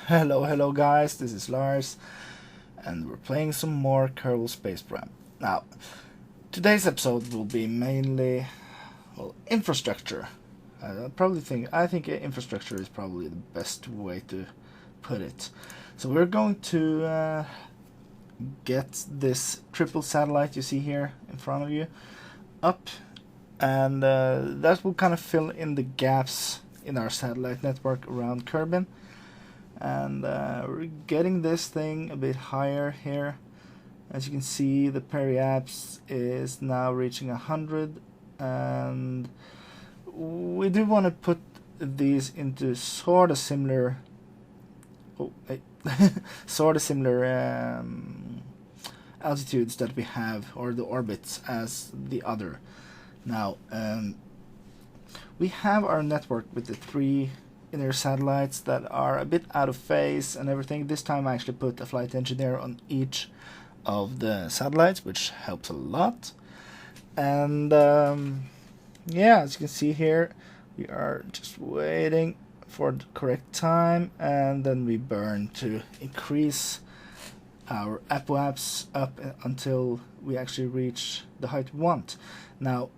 Hello guys, this is Lars, and we're playing some more Kerbal Space Program. Now, today's episode will be mainly, well, infrastructure. I think infrastructure is probably the best way to put it. So we're going to get this triple satellite you see here in front of you up, and that will kind of fill in the gaps in our satellite network around Kerbin. And we're getting this thing a bit higher here. As you can see, the periapse is now reaching 100, and we do want to put these into sort of similar altitudes that we have, or the orbits, as the other. Now we have our network with the three inner satellites that are a bit out of phase and everything. This time I actually put a flight engineer on each of the satellites, which helps a lot. And yeah, as you can see here, we are just waiting for the correct time, and then we burn to increase our apoapse up until we actually reach the height we want. Now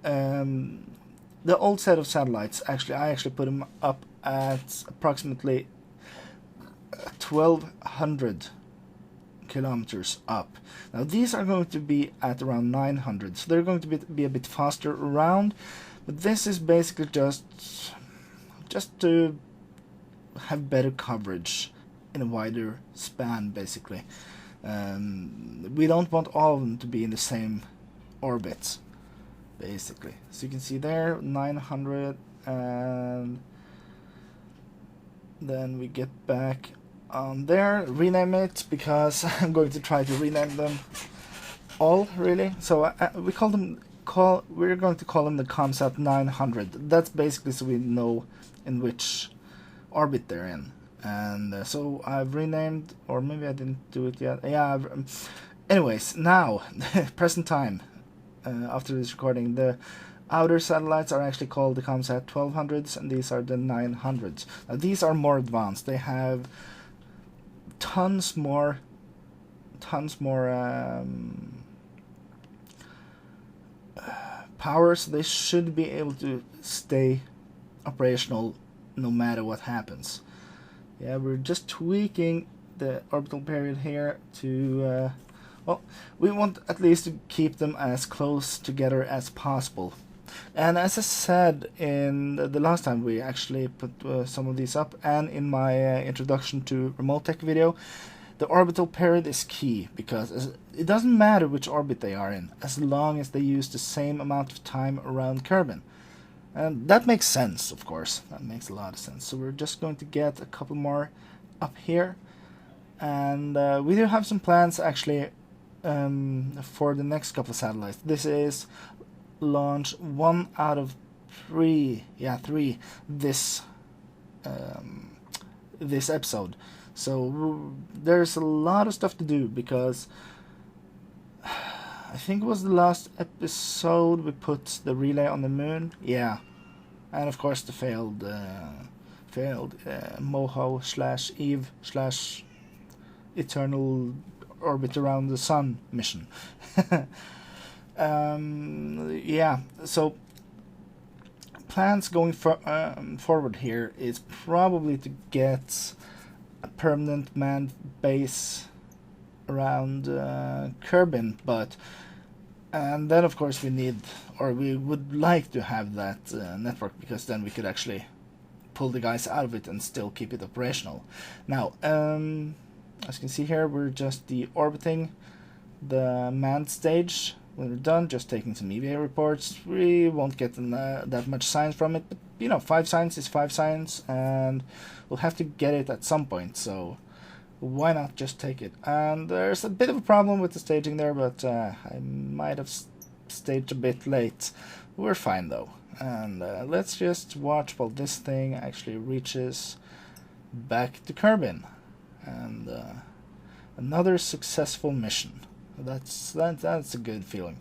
the old set of satellites, I actually put them up at approximately 1200 kilometers up. Now these are going to be at around 900, so they're going to be a bit faster around, but this is basically just to have better coverage in a wider span, basically. We don't want all of them to be in the same orbit, basically. So you can see there 900, and then we get back on there, rename it, because I'm going to try to rename them all, really. So we're going to call them the ComSat 900. That's basically so we know in which orbit they're in. And so I've renamed, or maybe I didn't do it yet. Yeah. Anyways, now present time. After this recording, the outer satellites are actually called the ComSat 1200s, and these are the 900s. Now these are more advanced. They have tons more power, so they should be able to stay operational no matter what happens. Yeah, we're just tweaking the orbital period here to well, we want at least to keep them as close together as possible. And as I said in the last time we actually put some of these up, and in my introduction to remote tech video, the orbital period is key, because it doesn't matter which orbit they are in, as long as they use the same amount of time around Kerbin. And that makes sense, of course. That makes a lot of sense. So we're just going to get a couple more up here. And we do have some plans, actually, for the next couple of satellites. This is launch 1 out of 3. Yeah, 3 this this episode. So there's a lot of stuff to do, because I think it was the last episode we put the relay on the moon. Yeah, and of course the failed Moho / Eve / Eternal Orbit Around the Sun mission. Yeah, so plans going forward here is probably to get a permanent manned base around Kerbin, and then of course we would like to have that network, because then we could actually pull the guys out of it and still keep it operational. Now, as you can see here, we're just deorbiting the manned stage. When we're done, just taking some EVA reports. We won't get that much science from it, but you know, 5 science is 5 science, and we'll have to get it at some point, so why not just take it? And there's a bit of a problem with the staging there, but I might have staged a bit late. We're fine though. And let's just watch while this thing actually reaches back to Kerbin. And another successful mission. That's a good feeling.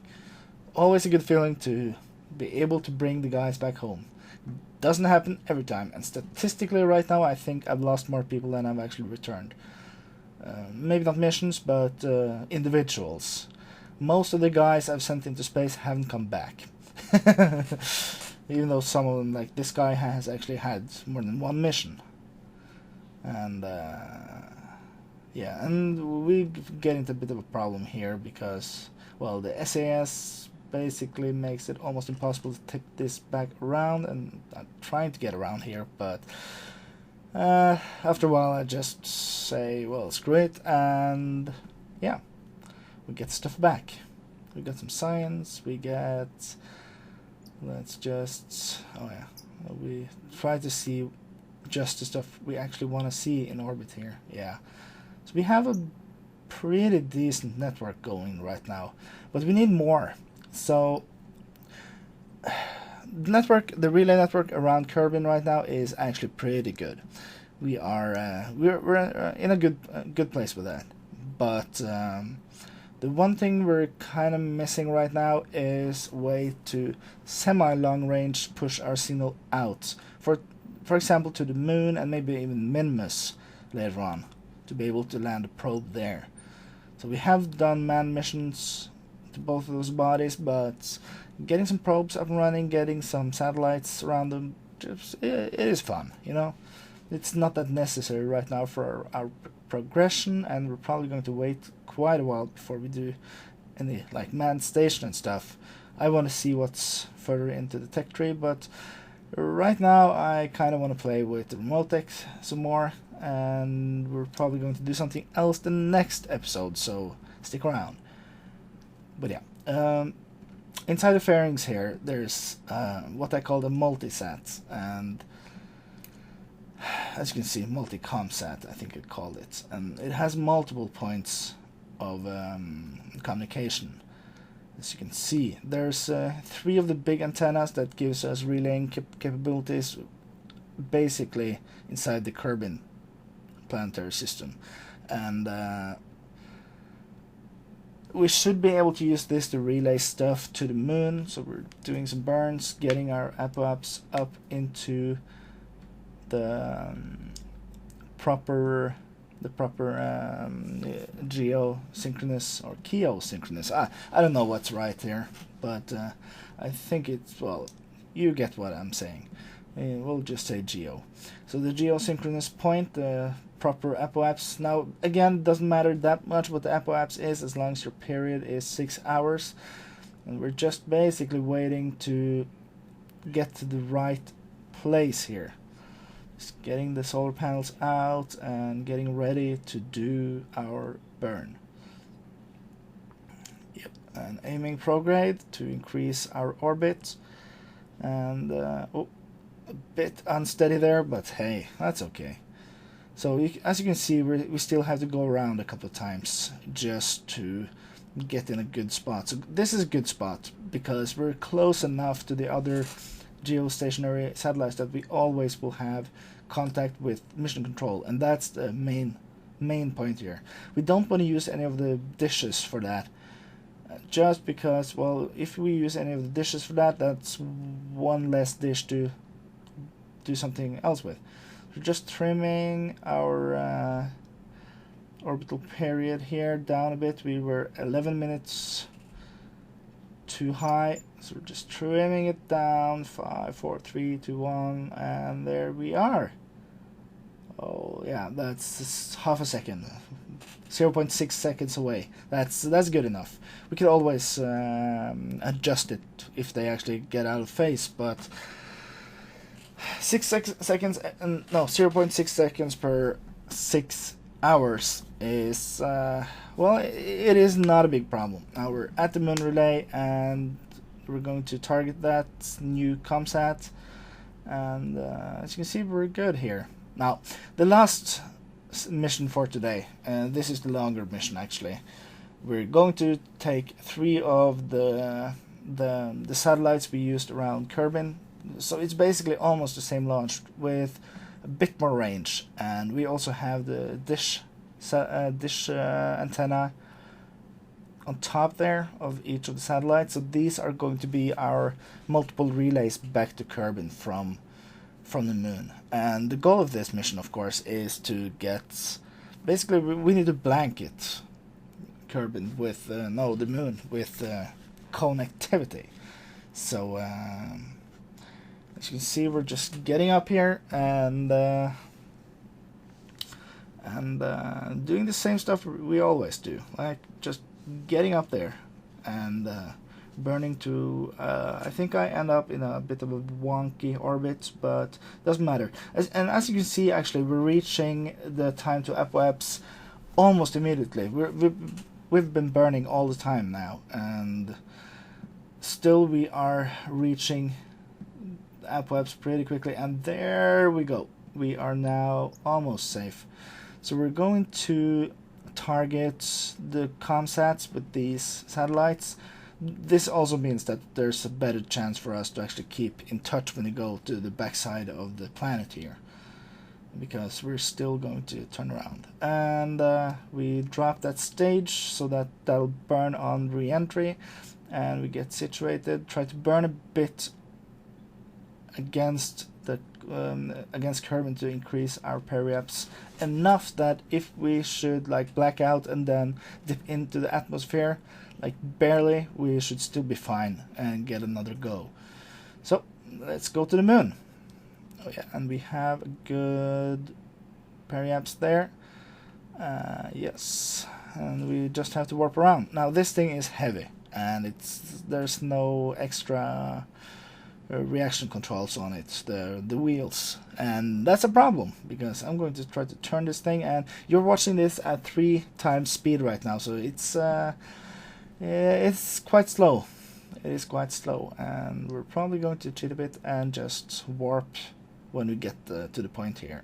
Always a good feeling to be able to bring the guys back home. Doesn't happen every time, and statistically right now I think I've lost more people than I've actually returned. Maybe not missions, but individuals. Most of the guys I've sent into space haven't come back. Even though some of them, like this guy, has actually had more than one mission. And yeah, and we get into a bit of a problem here because, well, the SAS basically makes it almost impossible to tip this back around, and I'm trying to get around here, but after a while I just say, well, screw it, and yeah, we get stuff back. We got some science, we get, let's just, oh yeah, we try to see just the stuff we actually want to see in orbit here. Yeah, so we have a pretty decent network going right now, but we need more. So the relay network around Kerbin right now is actually pretty good. We are we're in a good place with that. But the one thing we're kind of missing right now is a way to semi-long range push our signal out, for example, to the moon and maybe even Minmus later on, to be able to land a probe there. So we have done manned missions to both of those bodies, but getting some probes up and running, getting some satellites around them, it is fun, you know. It's not that necessary right now for our progression, and we're probably going to wait quite a while before we do any like manned station and stuff. I want to see what's further into the tech tree, but right now I kind of want to play with the remote tech some more, and we're probably going to do something else the next episode, so stick around. But yeah, inside the fairings here, there's what I call the multisat, and as you can see, multi-comsat, I think it called it, and it has multiple points of communication. As you can see, there's 3 of the big antennas that gives us relaying capabilities, basically inside the Kerbin planetary system, and we should be able to use this to relay stuff to the moon. So we're doing some burns, getting our apoaps up into the proper geosynchronous or geosynchronous. I don't know what's right here, but I think it's, well, you get what I'm saying. We'll just say geo. So the geosynchronous point, the proper apoaps. Now again, doesn't matter that much what the apoaps is as long as your period is 6 hours, and we're just basically waiting to get to the right place here. Just getting the solar panels out and getting ready to do our burn. Yep, and aiming prograde to increase our orbit, and oh, a bit unsteady there, but hey, that's okay. So as you can see, we still have to go around a couple of times just to get in a good spot. So this is a good spot because we're close enough to the other geostationary satellites that we always will have contact with mission control, and that's the main point here. We don't want to use any of the dishes for that, just because, well, if we use any of the dishes for that, that's one less dish to do something else with. We're just trimming our orbital period here down a bit. We were 11 minutes too high, so we're just trimming it down. 5, 4, 3, 2, 1, and there we are. Oh yeah, that's half a second, 0.6 seconds away. That's good enough. We could always adjust it if they actually get out of phase, but seconds, no, 0.6 seconds per 6 hours is, well, it is not a big problem. Now we're at the moon relay, and we're going to target that new ComSat, and as you can see, we're good here. Now, the last mission for today, and this is the longer mission actually, we're going to take 3 of the satellites we used around Kerbin. So it's basically almost the same launch with a bit more range, and we also have the dish antenna on top there of each of the satellites. So these are going to be our multiple relays back to Kerbin from the moon. And the goal of this mission, of course, is to get, basically we need to blanket Kerbin with the moon with connectivity. So as you can see, we're just getting up here and doing the same stuff we always do, like just getting up there and burning to I think I end up in a bit of a wonky orbit, but doesn't matter. As you can see, actually we're reaching the time to apoapse almost immediately. We've been burning all the time now, and still we are reaching apoapse pretty quickly, and there we go. We are now almost safe. So we're going to target the comsats with these satellites. This also means that there's a better chance for us to actually keep in touch when we go to the backside of the planet here, because we're still going to turn around. And we drop that stage so that'll burn on re-entry, and we get situated, try to burn a bit against the against Kerbin to increase our periaps enough that if we should like black out and then dip into the atmosphere, like barely, we should still be fine and get another go. So let's go to the moon. Oh yeah, and we have a good periaps there. Yes, and we just have to warp around. Now this thing is heavy, and there's no extra reaction controls on it, the wheels, and that's a problem because I'm going to try to turn this thing, and you're watching this at 3 times speed right now, so it's quite slow. It is quite slow, and we're probably going to cheat a bit and just warp when we get to the point here.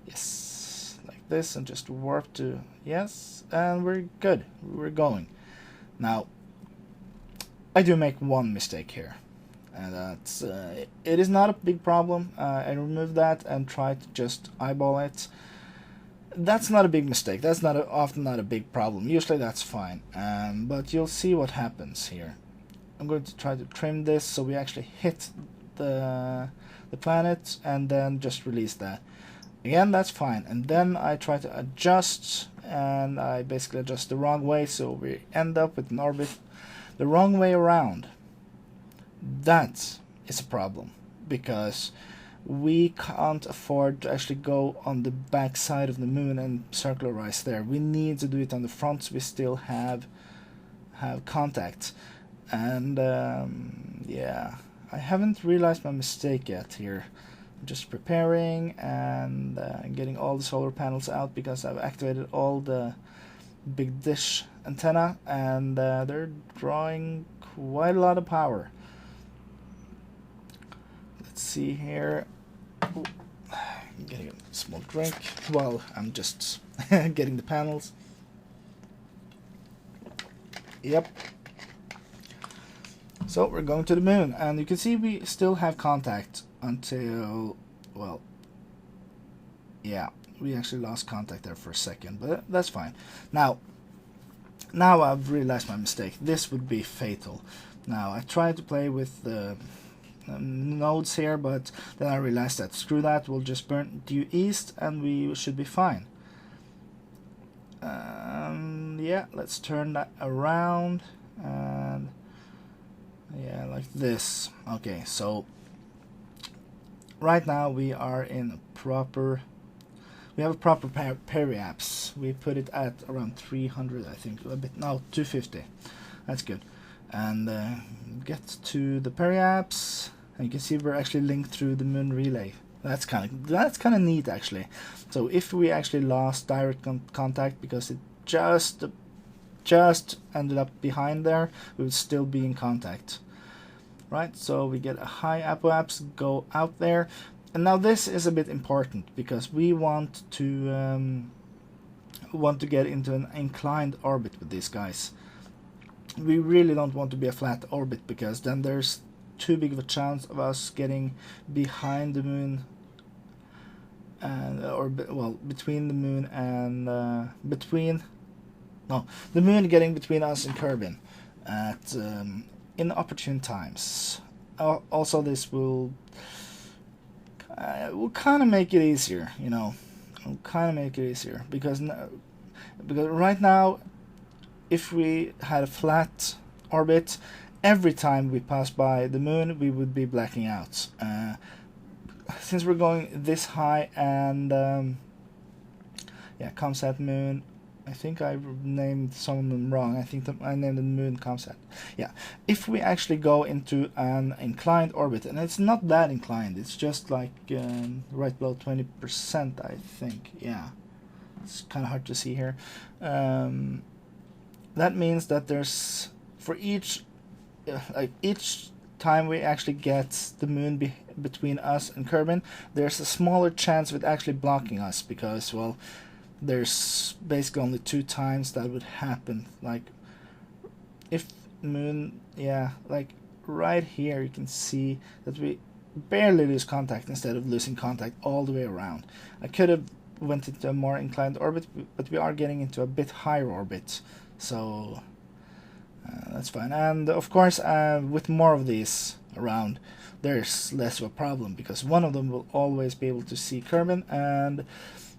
Yes, like this, and just warp to yes, and we're good. We're going. Now I do make one mistake here, and that's it is not a big problem. I remove that and try to just eyeball it. That's not a big mistake. That's often not a big problem. Usually that's fine. But you'll see what happens here. I'm going to try to trim this so we actually hit the planet and then just release that. Again, that's fine. And then I try to adjust, and I basically adjust the wrong way, so we end up with an orbit the wrong way around. That is a problem, because we can't afford to actually go on the back side of the moon and circularize there. We need to do it on the front so we still have contact. And yeah, I haven't realized my mistake yet here. I'm just preparing and getting all the solar panels out because I've activated all the big dish antenna, and they're drawing quite a lot of power. Let's see here. Ooh, I'm getting a small drink while I'm just getting the panels. Yep. So we're going to the moon, and you can see we still have contact until, well, yeah, we actually lost contact there for a second, but that's fine. Now I've realized my mistake. This would be fatal. Now I tried to play with the nodes here, but then I realized that screw that, we'll just burn due east and we should be fine. Yeah, let's turn that around, and yeah, like this. Okay, so right now we are in a proper, we have a proper periaps. We put it at around 300, I think, a bit, no, 250. That's good. And get to the periaps, and you can see we're actually linked through the moon relay. That's kind of neat, actually. So if we actually lost direct contact because it just ended up behind there, we would still be in contact. Right, so we get a high apoapse, go out there, and now this is a bit important because we want to get into an inclined orbit with these guys. We really don't want to be a flat orbit, because then there's too big of a chance of us getting behind the moon, and well, between the moon and between no, the moon getting between us and Kerbin at inopportune times. Also, this will kind of make it easier, you know. Will kind of make it easier because right now, if we had a flat orbit, every time we pass by the moon, we would be blacking out. Since we're going this high and yeah, ComSat moon. I think I named some of them wrong. I think I named the moon ComSat. Yeah, if we actually go into an inclined orbit, and it's not that inclined, it's just like right below 20%, I think. Yeah, it's kind of hard to see here. That means that there's, for each time we actually get the moon between us and Kerbin, there's a smaller chance of it actually blocking us, because, well, there's basically only 2 times that would happen. Like, if moon, yeah, like right here you can see that we barely lose contact instead of losing contact all the way around. I could have went into a more inclined orbit, but we are getting into a bit higher orbit, so that's fine. And of course, with more of these around, there's less of a problem, because one of them will always be able to see Kerbin, and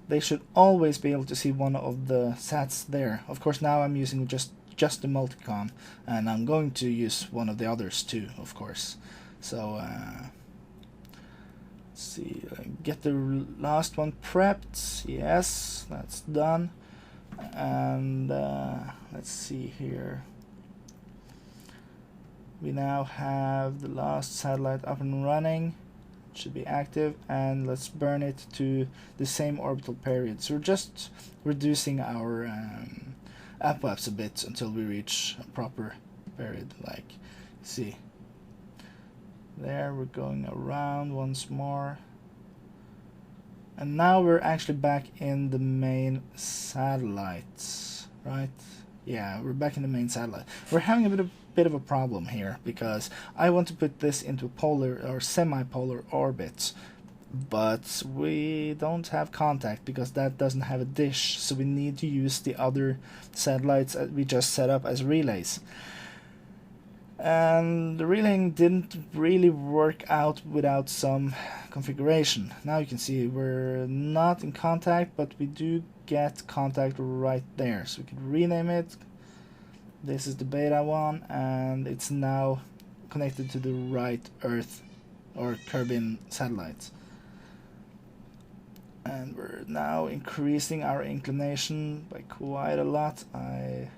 they should always be able to see one of the sats there. Of course, now I'm using just the multicom, and I'm going to use one of the others too, of course. So let's see, get the last one prepped. Yes, that's done. And let's see here. We now have the last satellite up and running. Should be active, and let's burn it to the same orbital period. So we're just reducing our apoapse a bit until we reach a proper period. Like, see, there we're going around once more, and now we're actually back in the main satellites, right? Yeah, we're back in the main satellite. We're having a bit of a problem here, because I want to put this into a polar or semi-polar orbit, but we don't have contact because that doesn't have a dish, so we need to use the other satellites that we just set up as relays. And the relaying didn't really work out without some configuration. Now you can see we're not in contact, but we do get contact right there, so we can rename it. This is the beta one, and it's now connected to the right Earth or Kerbin satellites. And we're now increasing our inclination by quite a lot. I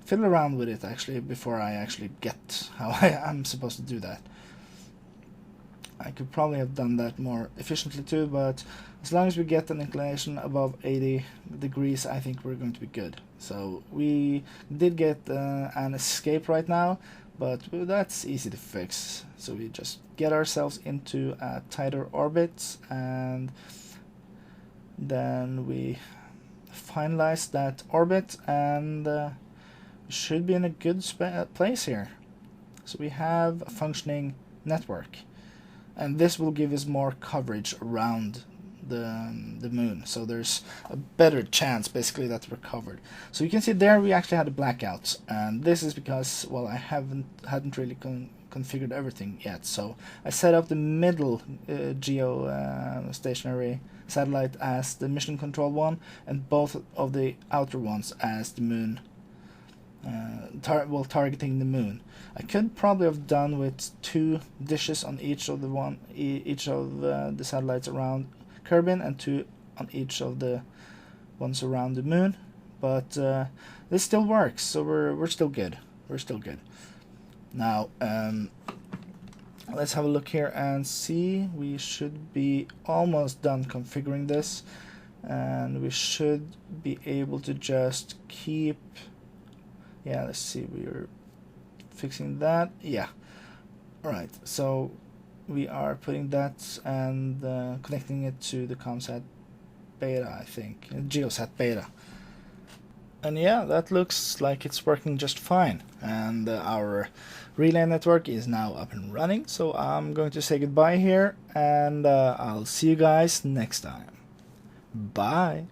fiddle around with it actually before I actually get how I'm supposed to do that. I could probably have done that more efficiently too, but as long as we get an inclination above 80 degrees, I think we're going to be good. So we did get an escape right now, but that's easy to fix. So we just get ourselves into a tighter orbit, and then we finalize that orbit, and should be in a good place here. So we have a functioning network, and this will give us more coverage around the moon, so there's a better chance basically that we're covered. So you can see there we actually had a blackout, and this is because, well, I hadn't really configured everything yet. So I set up the middle geostationary satellite as the mission control one, and both of the outer ones as the moon, targeting the moon. I could probably have done with 2 dishes on each of the satellites around Kerbin, and 2 on each of the ones around the moon, but this still works, so we're still good. We're still good. Now let's have a look here and see. We should be almost done configuring this, and we should be able to just keep. Yeah, let's see. We're fixing that. Yeah. All right. So we are putting that and connecting it to the ComSat beta, I think, GeoSat beta. And yeah, that looks like it's working just fine. And our relay network is now up and running. So I'm going to say goodbye here, and I'll see you guys next time. Bye.